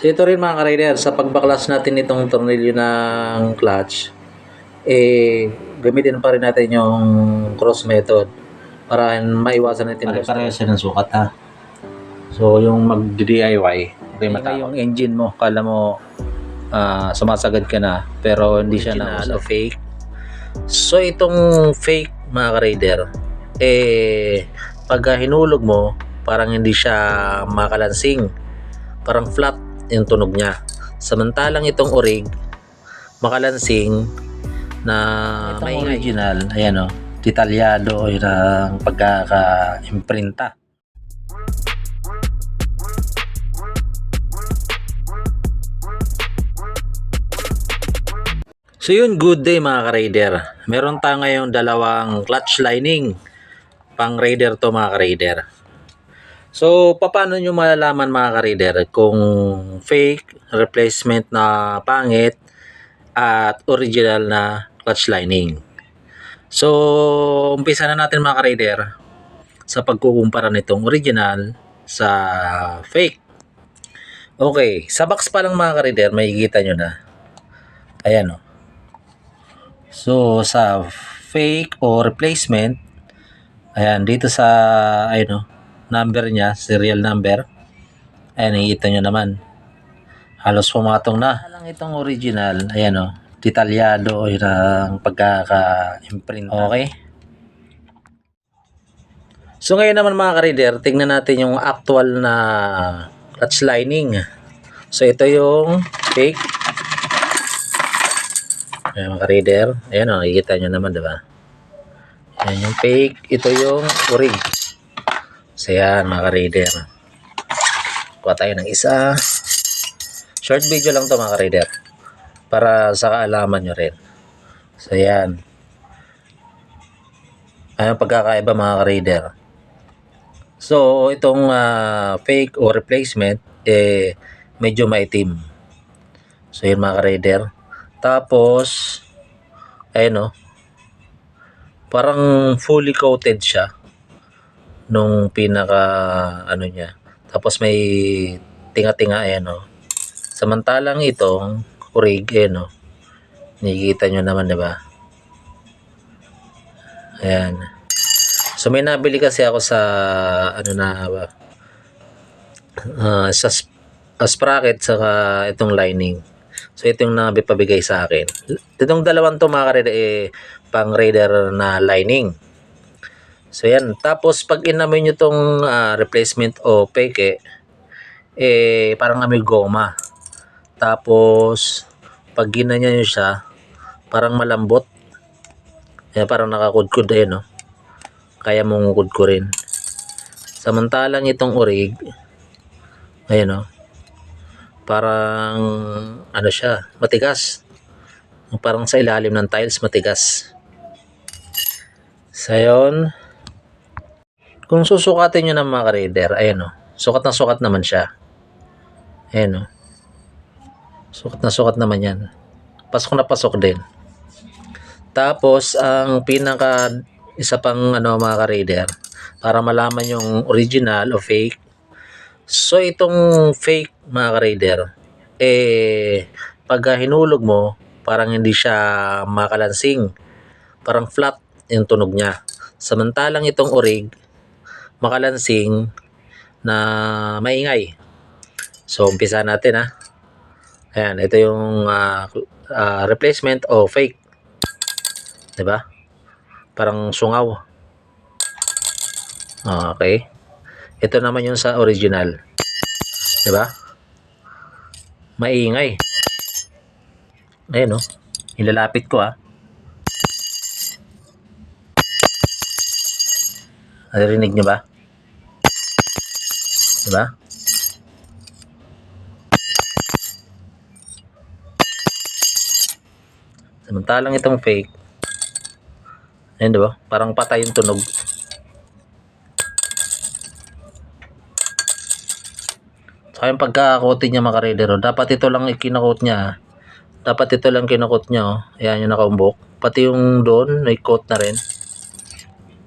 So ito rin mga ka-rider, sa pagbaklas natin itong tornilyo ng clutch, gamitin pa rin natin yung cross method para maiwasan natin Pare-parehas siya ng sukat ha. So yung mag-DIY, okay, yung engine mo, kala mo sumasagad ka na, pero hindi siya na fake. So itong fake mga ka-rider, pag hinulog mo, parang hindi siya makalansing, parang flat yung tunog niya. Samantalang itong orig, makalansing na may original, ayan o, detalyado yun ang pagkaka-imprinta. So yun, good day mga ka-rider. Meron tayo ngayong dalawang clutch lining. Pang rider to mga ka-rider. So paano nyo malalaman mga ka-rider kung fake, replacement na pangit, at original na clutch lining? So umpisa na natin mga ka-rider sa pagkukumpara nitong original sa fake. Okay, sa box pa lang mga ka-rider, makikita nyo na. Ayan o. So sa fake o replacement, ayan dito sa number niya, serial number, ayan nakikita nyo naman, halos pumatong na. Lang itong original, ayan o, detalyado yun ang pagkaka-imprint. Okay, so ngayon naman mga ka-reader, tingnan natin yung actual na clutch lining. So ito yung fake. Ayan mga ka-reader, ayan o, nakikita nyo naman diba, ayan yung fake, ito yung orig. So yan mga ka-reader, kuha tayo ng isa. Short video lang to mga ka-reader, para sa kaalaman nyo rin. So yan, ayan pagkakaiba mga ka-reader. So itong fake o replacement, medyo maitim. So yun mga ka-reader. Tapos ayun o, parang fully coated siya nung pinaka niya. Tapos may tinga-tinga, ayan o. Samantalang itong orig, ayan o, nakikita nyo naman diba, ayan. So may nabili kasi ako sa sa sprocket saka itong lining. So ito yung nabipabigay sa akin. Itong dalawang to mga ka-rider, pang rider na lining. So yan, tapos pag inamoy nyo tong replacement o peke, parang amoy goma. Tapos pag ginanya nyo siya, parang malambot. Ayan, parang nakakudkud, ayan no, kaya mong kudkurin. Samantalang itong orig, ayan o, parang siya, matigas, parang sa ilalim ng tiles matigas. So yun, kung susukatin nyo ng mga ka-reader, ayan o, sukat na sukat naman siya, ayan o, sukat na sukat naman yan, pasok na pasok din. Tapos ang pinaka isa pang mga ka-reader, para malaman yung original o fake. So itong fake mga ka-reader, pag hinulog mo, parang hindi siya makalansing, parang flat yung tunog niya. Samantalang itong orig, makalansing na maingay. So umpisa natin ha. Ayan, ito yung replacement o fake. Diba? Parang sungaw. Okay. Ito naman yung sa original. Diba? Maingay. Ayan o. Ilalapit ko ha. Narinig nyo ba? Diba? Samantalang itong fake, ayan diba? Parang patay yung tunog. Saka yung pagkakakot niya mga ka-reader, dapat ito lang ikinakot niya. Dapat ito lang kinakot niya. Ayan yung nakaumbok. Pati yung doon, may coat na rin.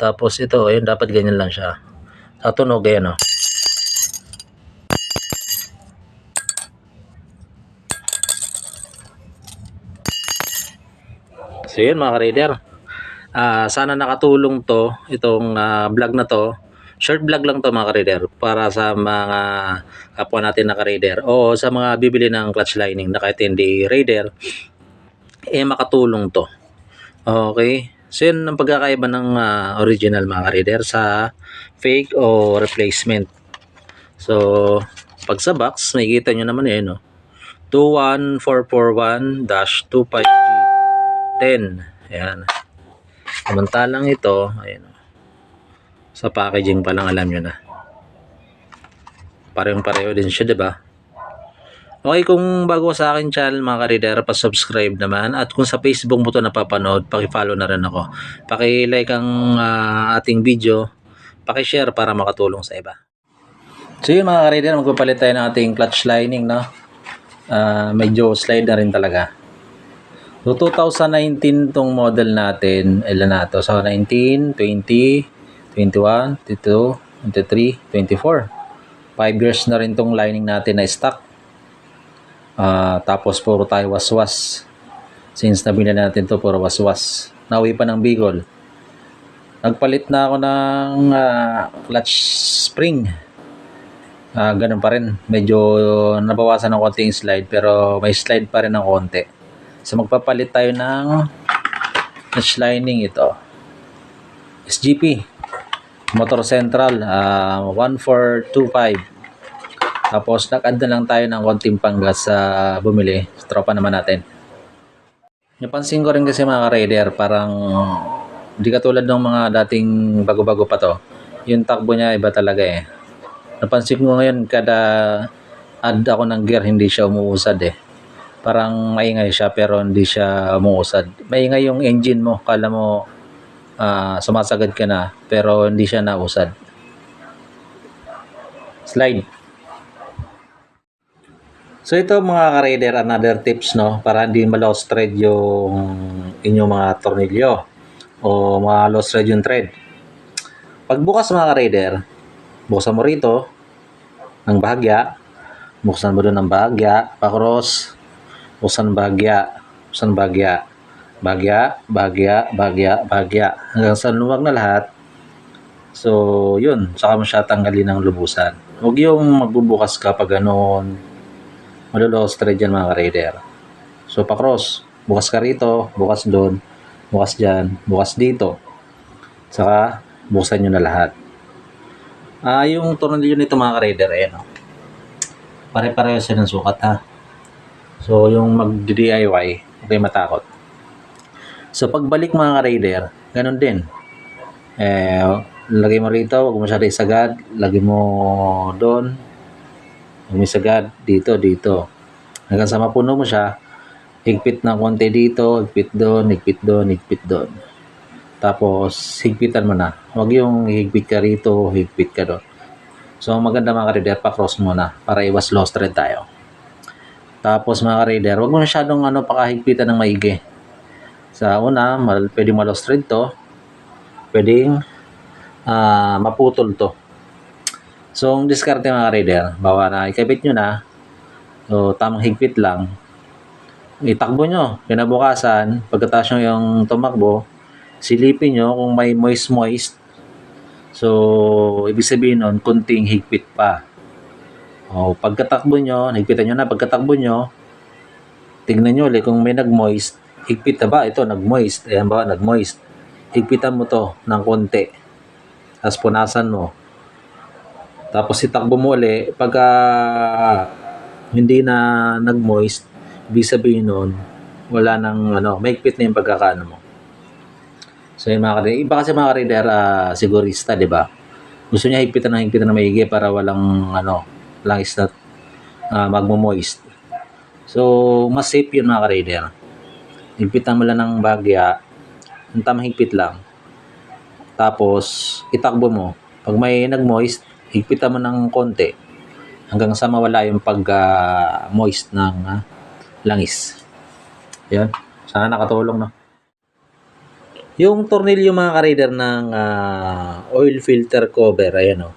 Tapos ito, ayun, dapat ganyan lang siya. Sa tunog, ayan o. So yun mga ka-raider. Sana nakatulong to, itong vlog na to. Short vlog lang to mga ka-raider para sa mga kapwa natin na ka-raider o sa mga bibili ng clutch lining na kahit hindi raider, makatulong to. Okay. So yun ang pagkakaiba ng original mga ka-raider sa fake o replacement. So pag sa box, makikita nyo naman yun, no? 21441-25G10. Ayan. Samantalang ito, ayun, sa packaging pa lang alam nyo na. Parehong-pareho din siya, 'di ba? Okay, kung bago sa akin channel mga ka-raider, pa-subscribe naman. At kung sa Facebook mo to napapanood, paki-follow na rin ako. Paki-like ang ating video, paki-share para makatulong sa iba. So yun mga ka-raider, magpapalit tayo ng ating clutch lining, no? Medyo slide na rin talaga. So 2019 tong model natin, ilan na to? So 19, 20, 21, 22, 23, 24. 5 years na rin tong lining natin na stock. Tapos puro tayo waswas. Since nabili natin to puro waswas. Nauwi pa ng Bicol. Nagpalit na ako ng clutch spring. Ganun pa rin. Medyo nabawasan ng konti yung slide pero may slide pa rin ng konti. So magpapalit tayo ng clutch lining ito. SGP Motor Central 1425. Tapos nag-add na lang tayo ng konting panggas sa bumili. Tropa naman natin. Napansin ko rin kasi mga ka-raider, parang hindi katulad ng mga dating bago-bago pa to. Yung takbo niya iba talaga eh. Napansin ko ngayon kada add ako ng gear hindi siya umuusad eh. Parang maingay siya pero hindi siya umuusad. Maingay yung engine mo, kala mo sumasagad ka na pero hindi siya nausad. Slide. So ito mga ka-raider, another tips, no, para hindi ma-lost thread yung inyong mga tornilyo o mga lost thread yung thread. Pagbukas mga ka-raider, buksan mo rito ng bahagya, buksan mo doon ng bahagya, pa-cross, buksan bahagya, buksan bahagya, bahagya, hanggang sa luwag na lahat. So yun, saka mo siya tanggalin ng lubusan. Huwag yung magbubukas ka pag gano'n, malulost thread yan mga ka-raider. So pa-cross, bukas ka rito, bukas doon, bukas dyan, bukas dito. Saka buksan nyo na lahat. Yung tornilyo nito mga ka-raider, no? Pare-pareho siya ng sukat ha. So yung mag-DIY, huwag kayo matakot. So pagbalik mga ka-raider, ganun din. Lagay mo rito, huwag mo siya isagad, lagay mo doon, huwag mo isagad, dito. Hanggang sa mapuno mo siya, higpit ng konti dito, higpit doon, higpit doon, higpit doon. Tapos higpitan mo na. Huwag yung higpit ka rito, higpit ka doon. So maganda mga ka-raider, pa-cross mo na para iwas lost thread tayo. Tapos mga ka-raider, huwag mo masyadong pakahigpitan ng maigi. Sa una, pwedeng ma-lost thread to, pwedeng maputol to. So ang diskarte mga ka-raider, bawa na ikabit nyo na, so tamang higpit lang, itakbo nyo, kinabukasan, pagkatapos nyo yung tumakbo, silipin nyo kung may moist. So ibig sabihin nun, kunting higpit pa. Pagkatakbo nyo, higpitan nyo na, pagkatakbo nyo, tignan nyo ulit kung may nag-moist, higpit na ba? Ito, nag-moist. Ayan ba, nag-moist. Higpitan mo to ng konti. Tapos punasan mo. Tapos itakbo mo ulit. Pagka hindi na nag-moist, ibig sabihin nun, wala nang may higpit na yung pagkakaano mo. So yun mga ka-raider. Iba kasi mga ka-raider, sigurista, di ba? Gusto niya higpitan na maigi para walang langis na magmo-moist. So mas safe yun mga ka-raider. Higpitan mo lang ng bagya, ang tamang higpit lang. Tapos itakbo mo. Pag may nag-moist, higpitan mo ng konti hanggang sa mawala yung pag-moist ng langis. Yan. Sana nakatulong, no? Yung tornilyo mga ka-raider ng oil filter cover, ayan o.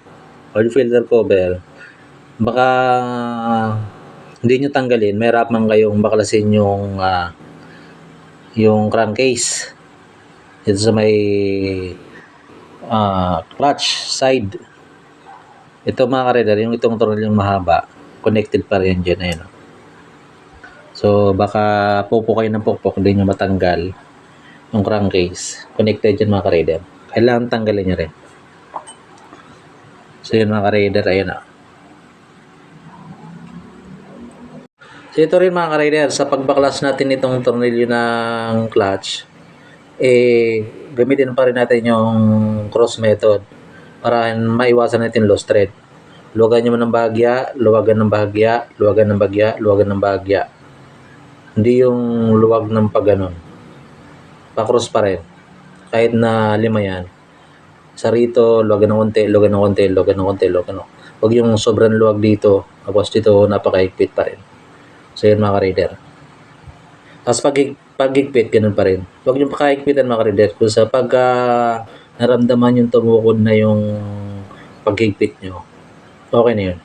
Oil filter cover, baka hindi nyo tanggalin, may hirapan kayong baklasin yung crankcase. Dito sa may clutch side. Ito mga ka-rider, yung itong tornilyo mahaba, connected pa rin dyan. Ayun. So, baka pupukay ng pukpok, hindi nyo matanggal yung crankcase. Connected dyan mga ka-rider. Kailangan tanggalin nyo rin. So, yun mga ka-rider, ayun na. So, ito rin mga ka-rider, sa pagbaklas natin itong tornilyo ng clutch, gamitin pa rin natin yung cross method para maiwasan natin lost thread. Luwagan nyo ng bahagya, luwagan ng bahagya, luwagan ng bahagya, luwagan ng bahagya. Hindi yung luwag ng pagganon. Pa-cross pa rin. Kahit na 5 yan. Sa rito, luwagan ng konti, luwagan ng konti, luwagan ng konti, luwagan ng konti. Huwag yung sobrang luwag dito. Tapos dito, napaka-higpit pa rin. So, yun mga ka-rider. Tapos pag-higpit, ganun pa rin. Huwag yung pakahigpitan mga ka-rider. Kung sa pagka naramdaman yung tumukod na yung paghigpit nyo, okay na yun.